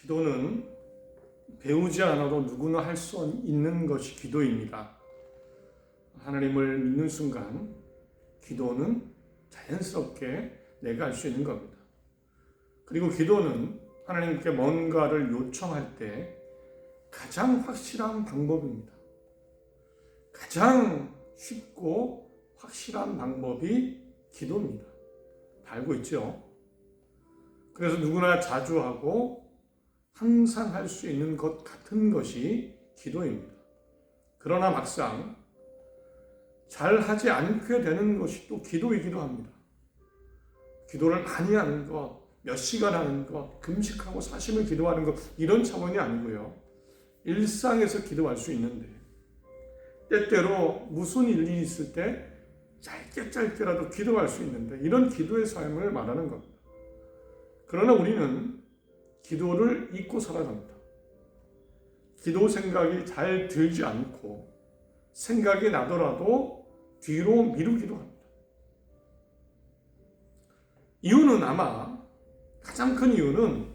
기도는 배우지 않아도 누구나 할 수 있는 것이 기도입니다. 하나님을 믿는 순간 기도는 자연스럽게 내가 할 수 있는 겁니다. 그리고 기도는 하나님께 뭔가를 요청할 때 가장 확실한 방법입니다. 가장 쉽고 확실한 방법이 기도입니다. 다 알고 있죠? 그래서 누구나 자주 하고 항상 할 수 있는 것 같은 것이 기도입니다. 그러나 막상 잘 하지 않게 되는 것이 또 기도이기도 합니다. 기도를 많이 하는 것, 몇 시간 하는 것, 금식하고 사심을 기도하는 것, 이런 차원이 아니고요. 일상에서 기도할 수 있는데 때때로 무슨 일이 있을 때 짧게라도 기도할 수 있는데 이런 기도의 삶을 말하는 겁니다. 그러나 우리는 기도를 잊고 살아갑니다. 기도 생각이 잘 들지 않고 생각이 나더라도 뒤로 미루기도 합니다. 이유는 아마 가장 큰 이유는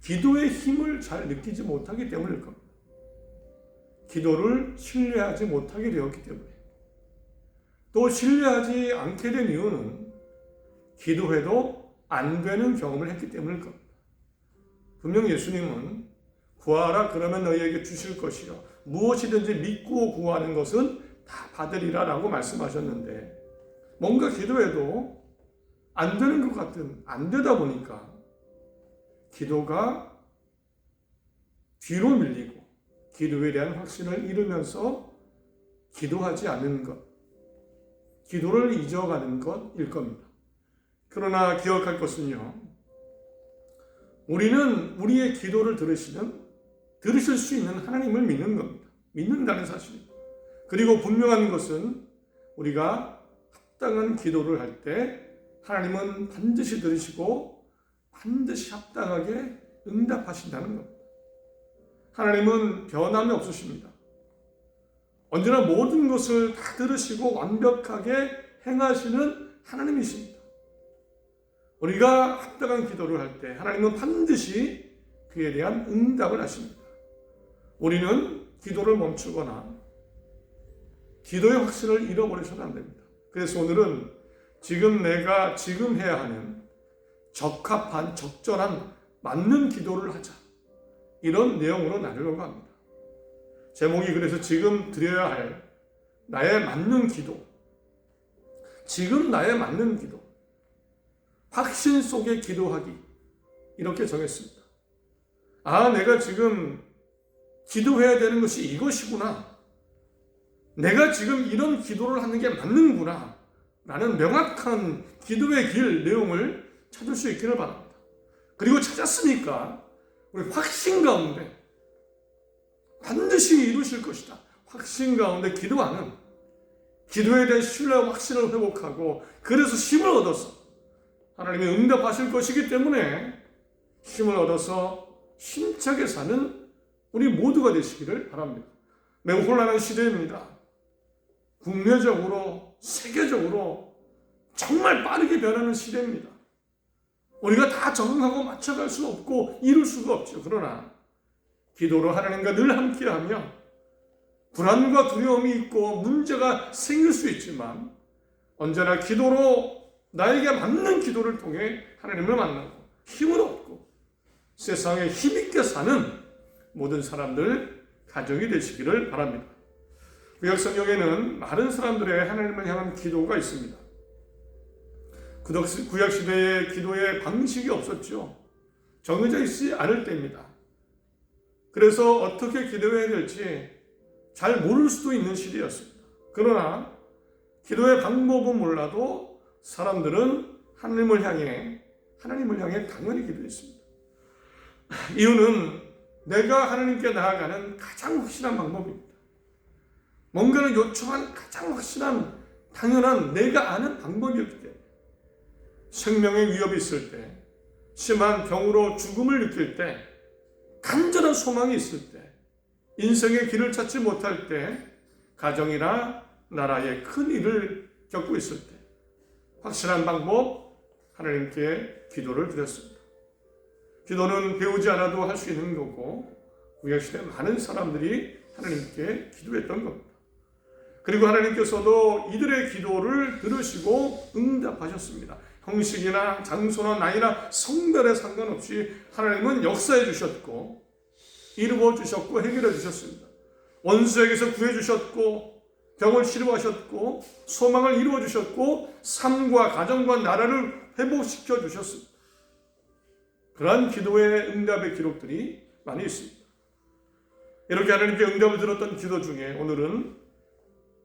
기도의 힘을 잘 느끼지 못하기 때문일 겁니다. 기도를 신뢰하지 못하게 되었기 때문에. 또 신뢰하지 않게 된 이유는 기도해도 안 되는 경험을 했기 때문일 겁니다. 분명 예수님은 구하라 그러면 너희에게 주실 것이요 무엇이든지 믿고 구하는 것은 다 받으리라 라고 말씀하셨는데 뭔가 기도해도 안 되는 것 같은 안 되다 보니까 기도가 뒤로 밀리고 기도에 대한 확신을 잃으면서 기도하지 않는 것, 기도를 잊어가는 것일 겁니다. 그러나 기억할 것은요, 우리는 우리의 기도를 들으실 수 있는 하나님을 믿는 겁니다. 믿는다는 사실입니다. 그리고 분명한 것은 우리가 합당한 기도를 할 때 하나님은 반드시 들으시고 반드시 합당하게 응답하신다는 겁니다. 하나님은 변함이 없으십니다. 언제나 모든 것을 다 들으시고 완벽하게 행하시는 하나님이십니다. 우리가 합당한 기도를 할 때 하나님은 반드시 그에 대한 응답을 하십니다. 우리는 기도를 멈추거나 기도의 확신을 잃어버리셔도 안 됩니다. 그래서 오늘은 내가 지금 해야 하는 적합한, 적절한, 맞는 기도를 하자. 이런 내용으로 나누려고 합니다. 제목이 그래서 지금 드려야 할 나의 맞는 기도. 지금 나의 맞는 기도. 확신 속에 기도하기. 이렇게 정했습니다. 내가 지금 기도해야 되는 것이 이것이구나. 내가 지금 이런 기도를 하는 게 맞는구나. 라는 명확한 기도의 길, 내용을 찾을 수 있기를 바랍니다. 그리고 찾았으니까 우리 확신 가운데 반드시 이루실 것이다. 확신 가운데 기도하는 기도에 대한 신뢰와 확신을 회복하고 그래서 힘을 얻어서 하나님이 응답하실 것이기 때문에 힘을 얻어서 힘차게 사는 우리 모두가 되시기를 바랍니다. 매우 혼란한 시대입니다. 국내적으로, 세계적으로 정말 빠르게 변하는 시대입니다. 우리가 다 적응하고 맞춰갈 수 없고 이룰 수가 없죠. 그러나 기도로 하나님과 늘 함께하며 불안과 두려움이 있고 문제가 생길 수 있지만 언제나 기도로 나에게 맞는 기도를 통해 하나님을 만나고 힘을 얻고 세상에 힘있게 사는 모든 사람들 가정이 되시기를 바랍니다. 구약 성경에는 많은 사람들의 하나님을 향한 기도가 있습니다. 구약 시대에 기도의 방식이 없었죠. 정해져 있지 않을 때입니다. 그래서 어떻게 기도해야 될지 잘 모를 수도 있는 시대였습니다. 그러나 기도의 방법은 몰라도 사람들은 하나님을 향해 당연히 기도했습니다. 이유는 내가 하나님께 나아가는 가장 확실한 방법입니다. 뭔가를 요청한 가장 확실한 당연한 내가 아는 방법이었기 때문에 생명의 위협이 있을 때, 심한 병으로 죽음을 느낄 때, 간절한 소망이 있을 때, 인생의 길을 찾지 못할 때, 가정이나 나라의 큰 일을 겪고 있을 때 확실한 방법 하나님께 기도를 드렸습니다. 기도는 배우지 않아도 할 수 있는 거고 구약시대 많은 사람들이 하나님께 기도했던 겁니다. 그리고 하나님께서도 이들의 기도를 들으시고 응답하셨습니다. 형식이나 장소나 나이나 성별에 상관없이 하나님은 역사해 주셨고 이루어 주셨고 해결해 주셨습니다. 원수에게서 구해 주셨고 병을 치료하셨고 소망을 이루어 주셨고 삶과 가정과 나라를 회복시켜 주셨습니다. 그러한 기도의 응답의 기록들이 많이 있습니다. 이렇게 하나님께 응답을 들었던 기도 중에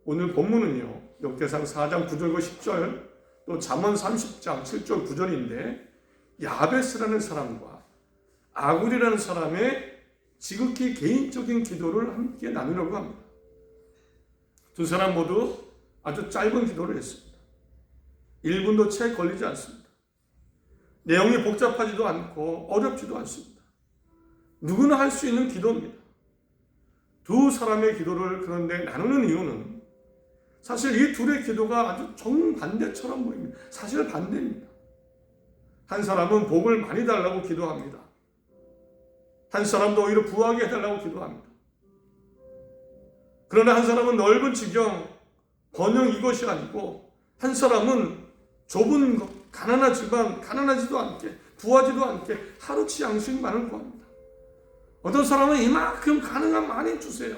오늘 본문은요, 역대상 4장 9절과 10절 또 잠언 30장 7절 9절인데 야베스라는 사람과 아굴이라는 사람의 지극히 개인적인 기도를 함께 나누려고 합니다. 두 사람 모두 아주 짧은 기도를 했습니다. 1분도 채 걸리지 않습니다. 내용이 복잡하지도 않고 어렵지도 않습니다. 누구나 할 수 있는 기도입니다. 두 사람의 기도를 그런데 나누는 이유는 사실 이 둘의 기도가 아주 정반대처럼 보입니다. 사실 반대입니다. 한 사람은 복을 많이 달라고 기도합니다. 한 사람도 오히려 부하게 해달라고 기도합니다. 그러나 한 사람은 넓은 지경, 번영 이것이 아니고 한 사람은 좁은 것, 가난하지도 않게, 부하지도 않게 하루치 양식만을 구합니다. 어떤 사람은 이만큼 가능한 많이 주세요.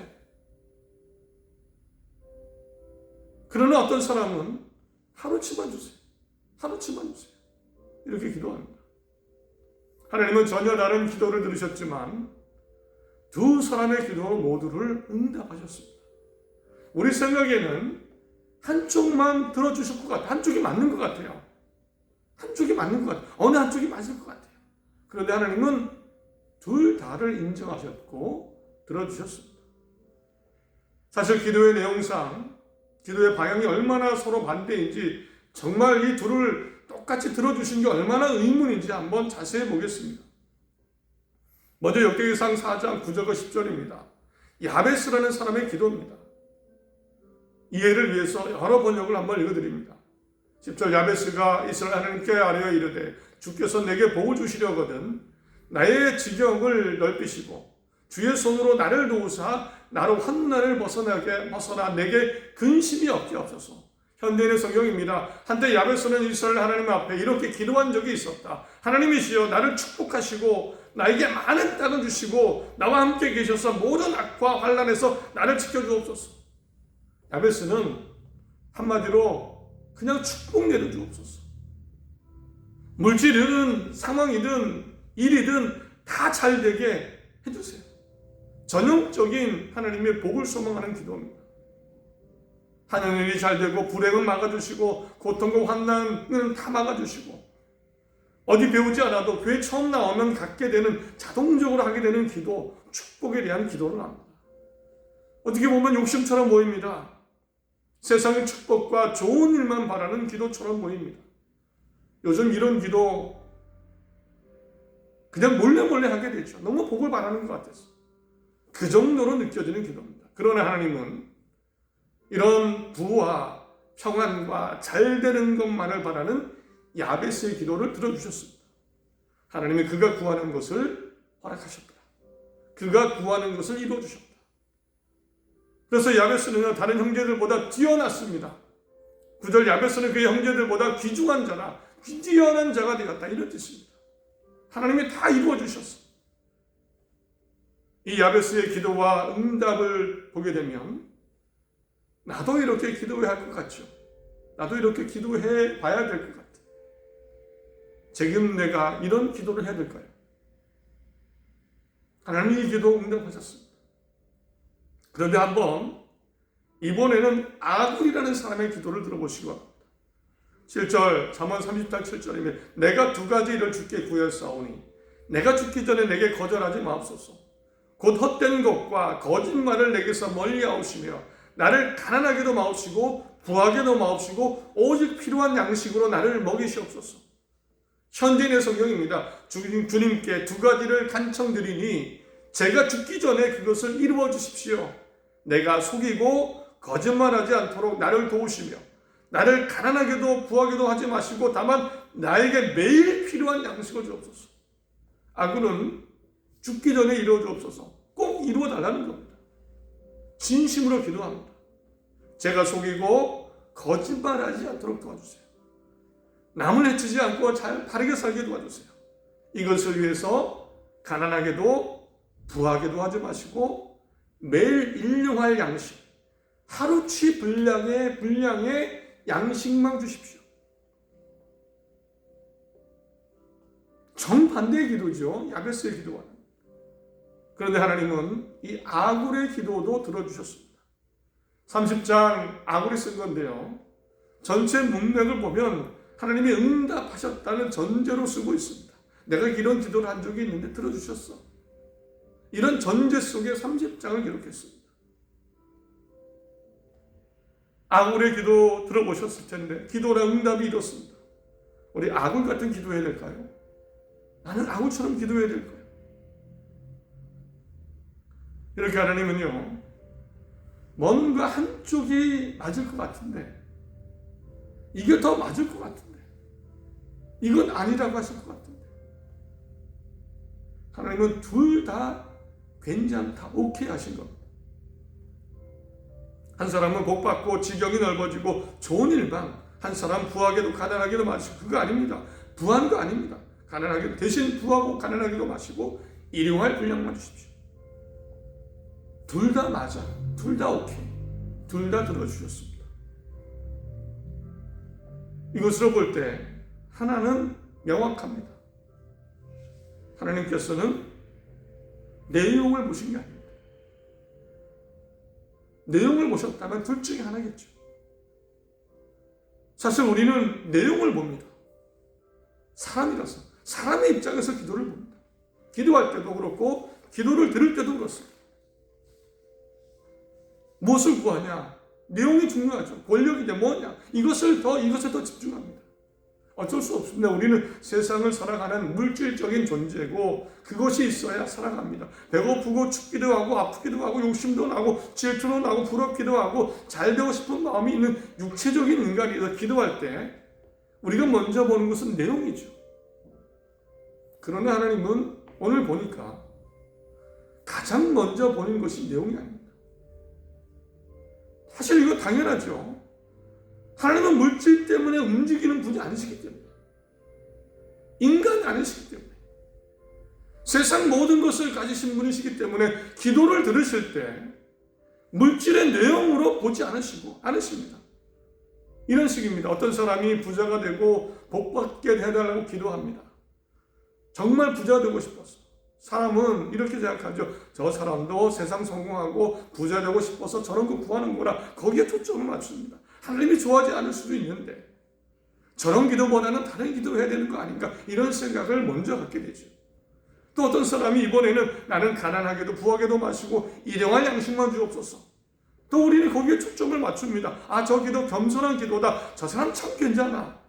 그러나 어떤 사람은 하루치만 주세요. 하루치만 주세요. 이렇게 기도합니다. 하나님은 전혀 다른 기도를 들으셨지만 두 사람의 기도 모두를 응답하셨습니다. 우리 생각에는 한쪽만 들어주실 것 같아요. 한쪽이 맞는 것 같아요. 한쪽이 맞는 것 같아요. 어느 한쪽이 맞을 것 같아요. 그런데 하나님은 둘 다를 인정하셨고 들어주셨습니다. 사실 기도의 내용상 기도의 방향이 얼마나 서로 반대인지 정말 이 둘을 똑같이 들어주신 게 얼마나 의문인지 한번 자세히 보겠습니다. 먼저 역대기상 4장 9절과 10절입니다. 야베스라는 사람의 기도입니다. 이해를 위해서 여러 번역을 한번 읽어드립니다. 10절 야베스가 이스라엘 하나님께 아뢰어 이르되 주께서 내게 복을 주시려거든 나의 지경을 넓히시고 주의 손으로 나를 도우사 나로 환난을 벗어나 내게 근심이 없게 하소서. 현대인의 성경입니다. 한때 야베스는 이스라엘 하나님 앞에 이렇게 기도한 적이 있었다. 하나님이시여 나를 축복하시고 나에게 많은 땅을 주시고 나와 함께 계셔서 모든 악과 환난에서 나를 지켜주옵소서. 야베스는 한마디로 그냥 축복 내려주옵소서. 물질이든 상황이든 일이든 다 잘 되게 해주세요. 전형적인 하나님의 복을 소망하는 기도입니다. 하는 일이 잘 되고 불행은 막아주시고 고통과 환난은 다 막아주시고 어디 배우지 않아도 교회 처음 나오면 갖게 되는 자동적으로 하게 되는 기도, 축복에 대한 기도를 합니다. 어떻게 보면 욕심처럼 보입니다. 세상의 축복과 좋은 일만 바라는 기도처럼 보입니다. 요즘 이런 기도 그냥 몰래 하게 되죠. 너무 복을 바라는 것 같아서. 그 정도로 느껴지는 기도입니다. 그러나 하나님은 이런 부와 평안과 잘 되는 것만을 바라는 야베스의 기도를 들어주셨습니다. 하나님이 그가 구하는 것을 허락하셨다. 그가 구하는 것을 이루어주셨다. 그래서 야베스는 다른 형제들보다 뛰어났습니다. 9절 야베스는 그의 형제들보다 귀중한 자라 뛰어난 자가 되었다. 이런 뜻입니다. 하나님이 다 이루어주셨어. 이 야베스의 기도와 응답을 보게 되면 나도 이렇게 기도해야 할 것 같죠. 나도 이렇게 기도해 봐야 될 것 같아. 지금 내가 이런 기도를 해야 될까요? 하나님이 이 기도 응답하셨습니다. 그런데 이번에는 아굴이라는 사람의 기도를 들어보시기 바랍니다. 7절, 잠언 30장 7절이면 내가 두 가지 일을 주께 구하였사오니 내가 죽기 전에 내게 거절하지 마옵소서. 곧 헛된 것과 거짓말을 내게서 멀리하옵시며 나를 가난하게도 마옵시고 부하게도 마옵시고 오직 필요한 양식으로 나를 먹이시옵소서. 현대인의 성경입니다. 주님께 두 가지를 간청드리니 제가 죽기 전에 그것을 이루어 주십시오. 내가 속이고 거짓말하지 않도록 나를 도우시며 나를 가난하게도 부하게도 하지 마시고 다만 나에게 매일 필요한 양식을 주옵소서. 아굴은 죽기 전에 이루어 주옵소서. 꼭 이루어 달라는 겁니다. 진심으로 기도합니다. 제가 속이고 거짓말하지 않도록 도와주세요. 남을 해치지 않고 잘 바르게 살게 도와주세요. 이것을 위해서 가난하게도 부하게도 하지 마시고 매일 일용할 양식, 하루치 분량의 양식만 주십시오. 정반대의 기도죠. 야베스의 기도와는. 그런데 하나님은 이 아굴의 기도도 들어주셨습니다. 30장 아굴이 쓴 건데요. 전체 문맥을 보면 하나님이 응답하셨다는 전제로 쓰고 있습니다. 내가 이런 기도를 한 적이 있는데 들어주셨어. 이런 전제 속에 30장을 기록했습니다. 아굴의 기도 들어보셨을 텐데 기도나 응답이 이렇습니다. 우리 아굴 같은 기도해야 될까요? 나는 아굴처럼 기도해야 될까요? 이렇게 하나님은요, 뭔가 한쪽이 맞을 것 같은데 이게 더 맞을 것 같은데 이건 아니라고 하실 것 같은데 하나님은 둘 다 괜찮다, 오케이 하신 겁니다. 한 사람은 복받고 지경이 넓어지고 좋은 일만, 한 사람 부하게도 가난하게도 마시고, 그거 아닙니다. 부한 거 아닙니다. 가난하게 대신 부하고 가난하게도 마시고 일용할 분량만 주십시오. 둘 다 맞아, 둘 다 오케이, 둘 다 들어주셨습니다. 이것으로 볼 때 하나는 명확합니다. 하나님께서는 내용을 보신 게 아닙니다. 내용을 보셨다면 둘 중에 하나겠죠. 사실 우리는 내용을 봅니다. 사람이라서 사람의 입장에서 기도를 봅니다. 기도할 때도 그렇고 기도를 들을 때도 그렇습니다. 무엇을 구하냐? 내용이 중요하죠. 권력이 뭐냐? 이것에 더 집중합니다. 어쩔 수 없습니다. 우리는 세상을 살아가는 물질적인 존재고 그것이 있어야 살아갑니다. 배고프고 춥기도 하고 아프기도 하고 욕심도 나고 질투도 나고 부럽기도 하고 잘 되고 싶은 마음이 있는 육체적인 인간이 기도할 때 우리가 먼저 보는 것은 내용이죠. 그러나 하나님은 오늘 보니까 가장 먼저 보는 것이 내용이 아닙니다. 사실 이거 당연하죠. 하나님은 물질 때문에 움직이는 분이 아니시기 때문에, 인간이 아니시기 때문에, 세상 모든 것을 가지신 분이시기 때문에 기도를 들으실 때 물질의 내용으로 보지 않으십니다. 이런 식입니다. 어떤 사람이 부자가 되고 복받게 해달라고 기도합니다. 정말 부자 되고 싶어서. 사람은 이렇게 생각하죠. 저 사람도 세상 성공하고 부자 되고 싶어서 저런 거 구하는구나. 거기에 초점을 맞춥니다. 하나님이 좋아하지 않을 수도 있는데 저런 기도보다는 다른 기도를 해야 되는 거 아닌가, 이런 생각을 먼저 갖게 되죠. 또 어떤 사람이 이번에는 나는 가난하게도 부하게도 마시고 일용할 양식만 주옵소서. 또 우리는 거기에 초점을 맞춥니다. 아, 저 기도 겸손한 기도다. 저 사람 참 괜찮아.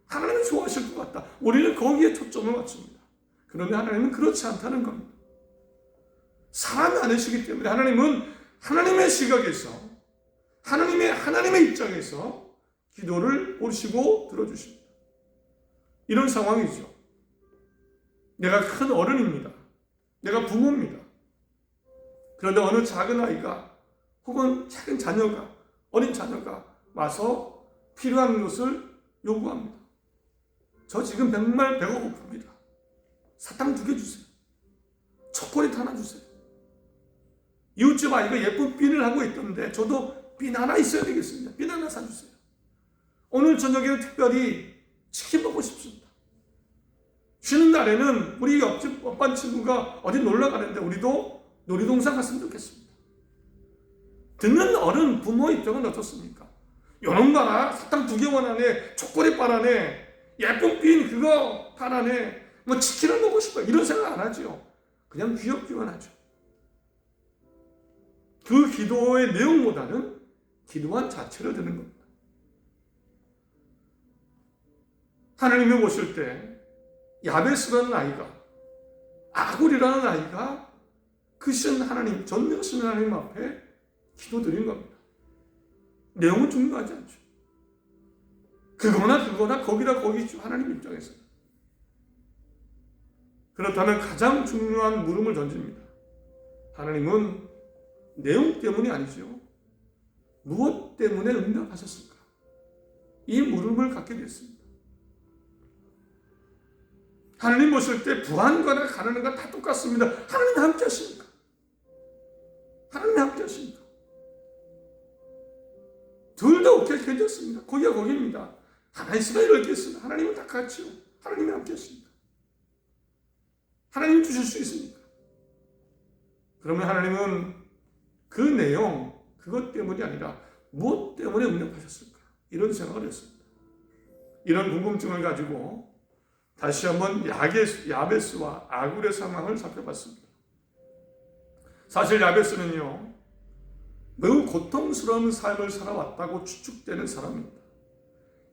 하나님이 좋아하실 것 같다. 우리는 거기에 초점을 맞춥니다. 그런데 하나님은 그렇지 않다는 겁니다. 사람이 아니시기 때문에 하나님은 하나님의 시각에서 하나님의 입장에서 기도를 보시고 들어주십니다. 이런 상황이죠. 내가 큰 어른입니다. 내가 부모입니다. 그런데 어느 작은 아이가 혹은 작은 자녀가, 어린 자녀가 와서 필요한 것을 요구합니다. 저 지금 정말 배가 고픕니다. 사탕 2개 주세요. 초콜릿 하나 주세요. 이웃집 아이가 예쁜 핀을 하고 있던데 저도 핀 하나 있어야 되겠습니다. 핀 하나 사주세요. 오늘 저녁에는 특별히 치킨 먹고 싶습니다. 쉬는 날에는 우리 옆집 오빠 친구가 어디 놀러 가는데 우리도 놀이동산 갔으면 좋겠습니다. 듣는 어른 부모 입장은 어떻습니까? 요런 거나 사탕 2개 원하네, 초콜릿 바라네, 예쁜 핀 그거 바라네, 뭐 치킨을 먹고 싶어, 이런 생각 안 하죠. 그냥 귀엽기만 하죠. 그 기도의 내용보다는 기도한 자체를 드는 겁니다. 하나님이 보실 때 야베스라는 아이가, 아굴이라는 아이가 크신 하나님, 전능하신 하나님 앞에 기도드린 겁니다. 내용은 중요하지 않죠. 그거나 거기다 거기죠. 하나님 입장에서. 그렇다면 가장 중요한 물음을 던집니다. 하나님은 내용 때문이 아니죠. 무엇 때문에 응답하셨을까? 이 물음을 갖게 됐습니다. 하나님 보실 때 부한과나 가난한가 다 똑같습니다. 하나님 함께 하십니까? 하나님 함께 하십니까? 둘 다 어떻게 괜찮습니다. 거기가 거기입니다. 하나 있으나 이럴 게 있으나 하나님은 다 같이요. 하나님이 함께 하십니다. 하나님 주실 수 있습니까? 그러면 하나님은 그 내용, 그것 때문이 아니라 무엇 때문에 응답하셨을까? 이런 생각을 했습니다. 이런 궁금증을 가지고 다시 한번 야베스와 아굴의 상황을 살펴봤습니다. 사실 야베스는요, 매우 고통스러운 삶을 살아왔다고 추측되는 사람입니다.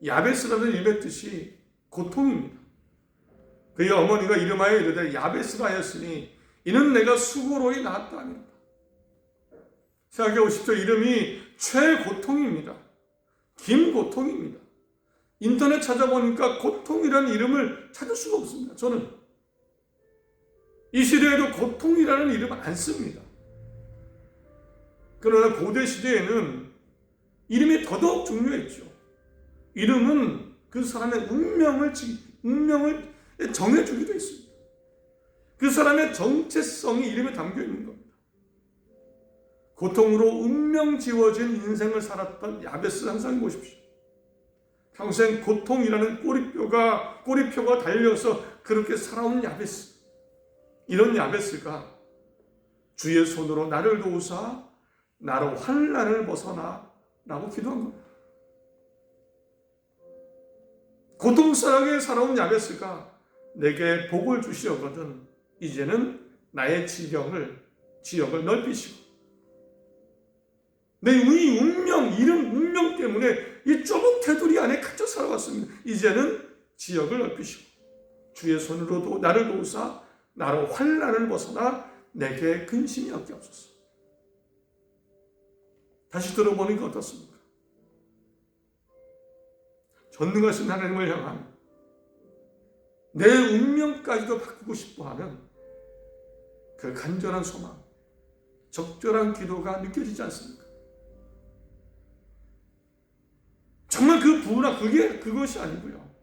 야베스라는 이름의 뜻이 고통입니다. 그의 어머니가 이름하여 이르되 야베스가 하였으니 이는 내가 수고로이 낳았다 합니다. 생각해 보십시오. 이름이 최고통입니다. 김고통입니다. 인터넷 찾아보니까 고통이라는 이름을 찾을 수가 없습니다. 저는 이 시대에도 고통이라는 이름 안 씁니다. 그러나 고대 시대에는 이름이 더더욱 중요했죠. 이름은 그 사람의 운명을 정해주기도 했습니다. 그 사람의 정체성이 이름에 담겨 있는 겁니다. 고통으로 운명 지워진 인생을 살았던 야베스 상상해 보십시오. 평생 고통이라는 꼬리표가 달려서 그렇게 살아온 야베스. 이런 야베스가 주의 손으로 나를 도우사 나로 환난을 벗어나 라고 기도한 겁니다. 고통스럽게 살아온 야베스가 내게 복을 주시었거든 이제는 나의 지역을 넓히시고 내 운명 때문에 이 좁은 테두리 안에 갇혀 살아왔습니다. 이제는 지역을 넓히시고 주의 손으로도 나를 도우사 나로 환난을 벗어나 내게 근심이 없게 하옵소서. 다시 들어보니까 어떻습니까? 전능하신 하나님을 향한 내 운명까지도 바꾸고 싶어하는 그 간절한 소망, 적절한 기도가 느껴지지 않습니까? 정말 그 부나 그것이 아니고요.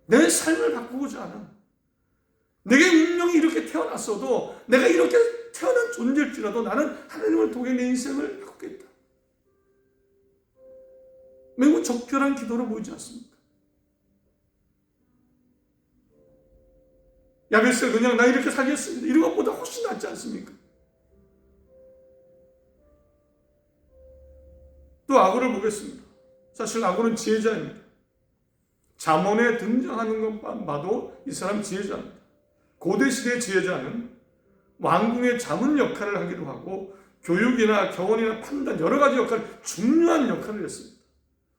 내 삶을 바꾸고자 하는, 내게 운명이 이렇게 태어났어도 내가 이렇게 태어난 존재일지라도 나는 하나님을 통해 내 인생을 바꾸겠다. 매우 적절한 기도로 보이지 않습니까? 야베스가 그냥 나 이렇게 살겠습니다. 이런 것보다 훨씬 낫지 않습니까? 또 아굴을 보겠습니다. 사실 아굴은 지혜자입니다. 잠언에 등장하는 것만 봐도 이 사람 지혜자입니다. 고대 시대의 지혜자는 왕궁의 자문 역할을 하기도 하고 교육이나 교원이나 판단 여러 가지 중요한 역할을 했습니다.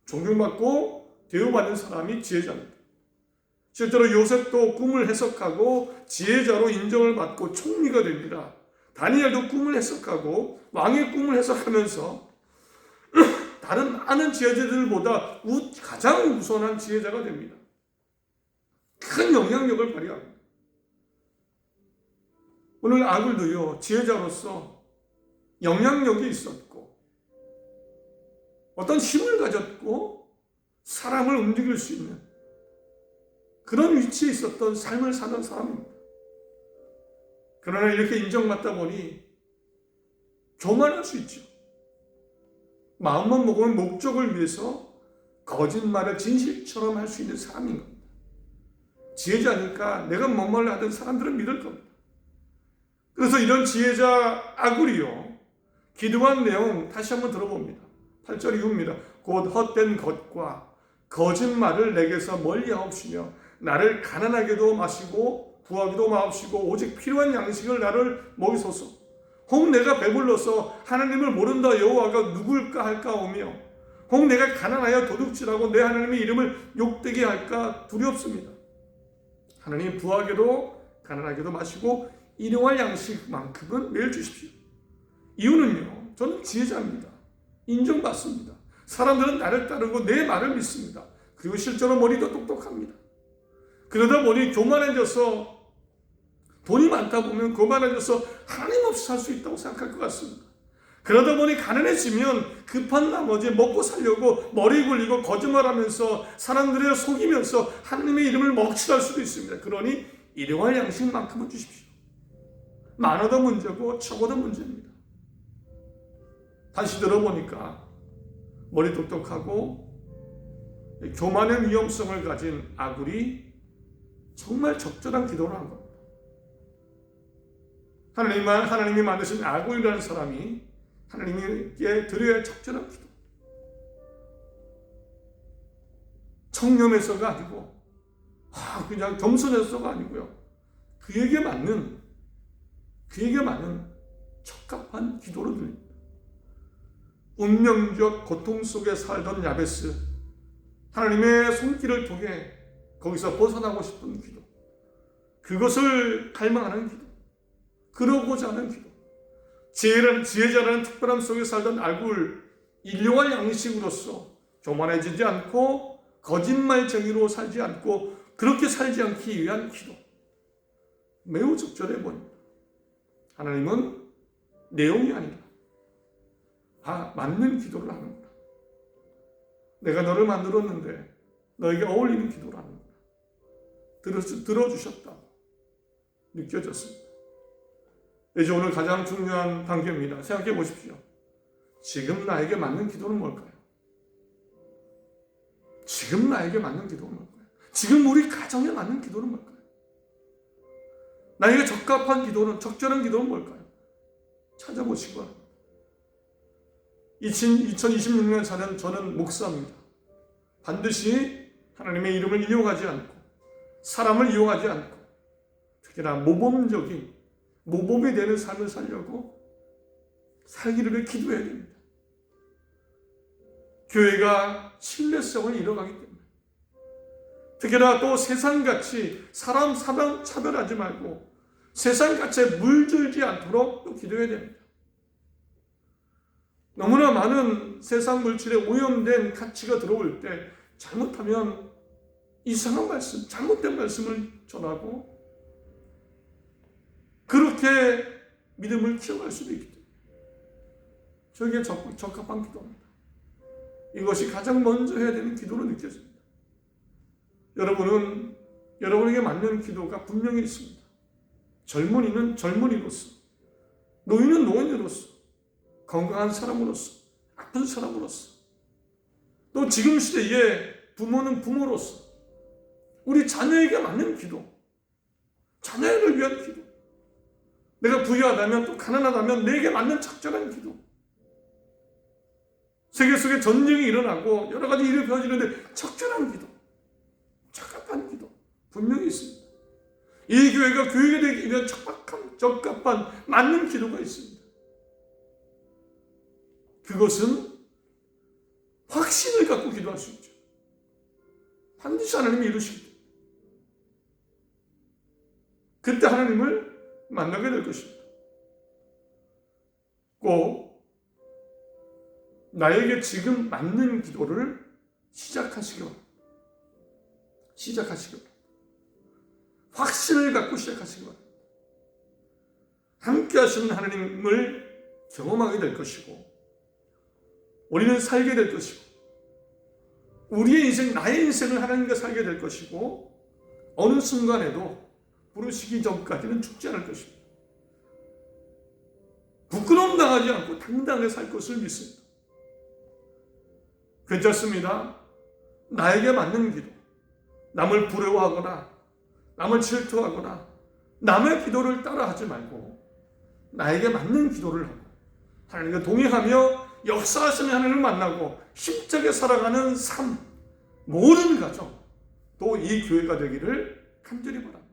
존경받고 대우받는 사람이 지혜자입니다. 실제로 요셉도 꿈을 해석하고 지혜자로 인정을 받고 총리가 됩니다. 다니엘도 꿈을 해석하고 왕의 꿈을 해석하면서 다른 많은 지혜자들보다 가장 우선한 지혜자가 됩니다. 큰 영향력을 발휘합니다. 오늘 아굴도요, 지혜자로서 영향력이 있었고 어떤 힘을 가졌고 사람을 움직일 수 있는 그런 위치에 있었던 삶을 사는 사람입니다. 그러나 이렇게 인정받다 보니 교만할 수 있죠. 마음만 먹으면 목적을 위해서 거짓말을 진실처럼 할 수 있는 사람인 겁니다. 지혜자니까 내가 뭔 말을 하든 사람들은 믿을 겁니다. 그래서 이런 지혜자 아굴이요, 기도한 내용 다시 한번 들어봅니다. 8절 이후입니다. 곧 헛된 것과 거짓말을 내게서 멀리하옵시며 나를 가난하게도 마시고 부하게도 마옵시고 오직 필요한 양식을 나를 먹이소서. 혹 내가 배불러서 하나님을 모른다 여호와가 누굴까 할까 오며 혹 내가 가난하여 도둑질하고 내 하나님의 이름을 욕되게 할까 두렵습니다. 하나님 부하게도 가난하게도 마시고 일용할 양식만큼은 매일 주십시오. 이유는요, 저는 지혜자입니다. 인정받습니다. 사람들은 나를 따르고 내 말을 믿습니다. 그리고 실제로 머리도 똑똑합니다. 그러다 보니 교만해져서 돈이 많다 보면 거만해져서 하나님 없이 살 수 있다고 생각할 것 같습니다. 그러다 보니 가난해지면 급한 나머지 먹고 살려고 머리 굴리고 거짓말하면서 사람들을 속이면서 하나님의 이름을 먹칠할 수도 있습니다. 그러니 일용할 양식만큼은 주십시오. 많아도 문제고 적어도 문제입니다. 다시 들어보니까 머리 똑똑하고 교만의 위험성을 가진 아굴이 정말 적절한 기도를 한 겁니다. 하나님이 만드신 아굴이라는 사람이 하나님께 드려야 할 적절한 기도. 청렴해서가 아니고 그냥 겸손해서가 아니고요. 그에게 맞는 적합한 기도로 드립니다. 운명적 고통 속에 살던 야베스, 하나님의 손길을 통해 거기서 벗어나고 싶은 기도, 그것을 갈망하는 기도, 그러고자 하는 기도, 지혜자라는 특별함 속에 살던 아굴, 일용할 양식으로서 교만해지지 않고 거짓말쟁이로 살지 않고 그렇게 살지 않기 위한 기도, 매우 적절해 보입니다. 하나님은 내용이 아니라 맞는 기도를 하는 거다. 내가 너를 만들었는데 너에게 어울리는 기도를 하는 거다. 들어주셨다. 느껴졌습니다. 이제 오늘 가장 중요한 단계입니다. 생각해 보십시오. 지금 나에게 맞는 기도는 뭘까요? 지금 나에게 맞는 기도는 뭘까요? 지금 우리 가정에 맞는 기도는 뭘까요? 나에게 적합한 기도는, 적절한 기도는 뭘까요? 찾아보시기 바랍니다. 2026년 사는 저는 목사입니다. 반드시 하나님의 이름을 이용하지 않고 사람을 이용하지 않고 특히나 모범이 되는 삶을 살려고 살기를 기도해야 됩니다. 교회가 신뢰성을 잃어가기 때문에 특히나 또 세상같이 사람 차별하지 말고 세상같이 물들지 않도록 또 기도해야 됩니다. 너무나 많은 세상 물질에 오염된 가치가 들어올 때 잘못하면 이상한 말씀, 잘못된 말씀을 전하고 그렇게 믿음을 키워갈 수도 있기 때문에 저에게 적합한 기도입니다. 이것이 가장 먼저 해야 되는 기도로 느껴집니다. 여러분에게 맞는 기도가 분명히 있습니다. 젊은이는 젊은이로서, 노인은 노인으로서, 건강한 사람으로서, 아픈 사람으로서, 또 지금 시대에 부모는 부모로서 우리 자녀에게 맞는 기도, 자녀를 위한 기도, 내가 부유하다면 또 가난하다면 내게 맞는 적절한 기도, 세계 속에 전쟁이 일어나고 여러 가지 일이 벌어지는데 적절한 기도, 적합한 기도 분명히 있습니다. 이 교회가 교회가 되기 위한 적합한 맞는 기도가 있습니다. 그것은 확신을 갖고 기도할 수 있죠. 반드시 하나님이 이루시기 때문에 그때 하나님을 만나게 될 것입니다. 꼭 나에게 지금 맞는 기도를 시작하시기 바랍니다. 확신을 갖고 시작하시기 바랍니다. 함께 하시는 하나님을 경험하게 될 것이고 우리는 살게 될 것이고 우리의 인생, 나의 인생을 하나님과 살게 될 것이고 어느 순간에도 부르시기 전까지는 죽지 않을 것입니다. 부끄러움 당하지 않고 당당하게 살 것을 믿습니다. 괜찮습니다. 나에게 맞는 기도, 남을 부러워하거나 남을 질투하거나 남의 기도를 따라하지 말고 나에게 맞는 기도를 하고 하나님과 동행하며 역사하시는 하나님을 만나고 힘차게 살아가는 삶, 모든 가정, 또 이 교회가 되기를 간절히 바랍니다.